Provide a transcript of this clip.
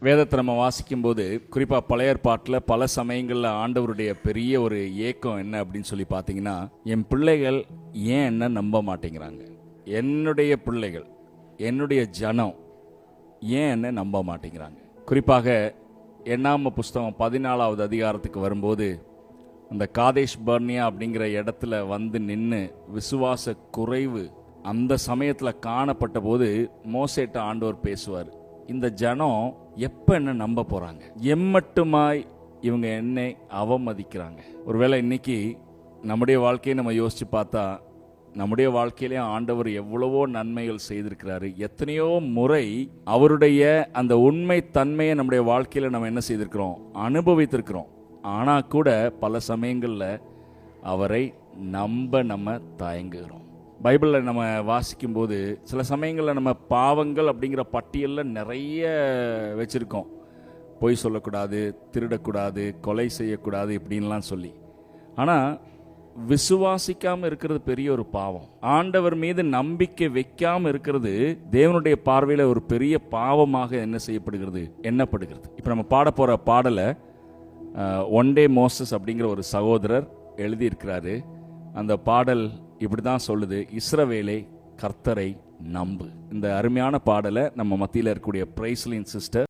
வேதத்தை நம்ம வாசிக்கும்போது குறிப்பாக பழைய ஏற்பாட்டில் பல சமயங்களில் ஆண்டவருடைய பெரிய ஒரு ஏக்கம் என்ன அப்படின்னு சொல்லி பார்த்தீங்கன்னா, என் பிள்ளைகள் ஏன் என்ன நம்ப மாட்டேங்கிறாங்க, என்னுடைய பிள்ளைகள் என்னுடைய ஜனம் ஏன் என்ன நம்ப மாட்டேங்கிறாங்க. குறிப்பாக எண்ணாம புஸ்தகம் 14வது அதிகாரத்துக்கு வரும்போது அந்த காதேஷ் பர்னியா அப்படிங்கிற இடத்துல வந்து நின்று விசுவாச குறைவு அந்த சமயத்தில் காணப்பட்ட போது மோசேட்ட ஆண்டவர் பேசுவார், இந்த ஜனம் எப்போ என்ன நம்ப போகிறாங்க, எம்மட்டுமாய் இவங்க என்னை அவமதிக்கிறாங்க. ஒருவேளை இன்னைக்கு நம்முடைய வாழ்க்கையை நம்ம யோசித்து பார்த்தா நம்முடைய வாழ்க்கையிலே ஆண்டவர் எவ்வளவோ நன்மைகள் செய்திருக்கிறாரு. எத்தனையோ முறை அவருடைய அந்த உண்மை தன்மையை நம்முடைய வாழ்க்கையில் நம்ம என்ன செய்திருக்கிறோம், அனுபவித்திருக்கிறோம். ஆனால் கூட பல சமயங்களில் அவரை நம்ம தயங்குகிறோம். பைபிளில் நம்ம வாசிக்கும்போது சில சமயங்களில் நம்ம பாவங்கள் அப்படிங்கிற பட்டியலில் நிறைய வச்சுருக்கோம். பொய் சொல்லக்கூடாது, திருடக்கூடாது, கொலை செய்யக்கூடாது இப்படின்லாம் சொல்லி. ஆனால் விசுவாசிக்காமல் இருக்கிறது பெரிய ஒரு பாவம். ஆண்டவர் மீது நம்பிக்கை வைக்காமல் இருக்கிறது தேவனுடைய பார்வையில் ஒரு பெரிய பாவமாக என்ன செய்யப்படுகிறது, எண்ணப்படுகிறது. இப்போ நம்ம பாட போகிற பாடலை ஒன் டே மோசஸ் அப்படிங்கிற ஒரு சகோதரர் எழுதியிருக்கிறாரு. அந்த பாடல் இப்படி தான் சொல்லுது, இஸ்ரவேலே கர்த்தரை நம்பு. இந்த அருமையான பாடலை நம்ம மத்தியில் இருக்கக்கூடிய பிரைஸ்லின் சிஸ்டர்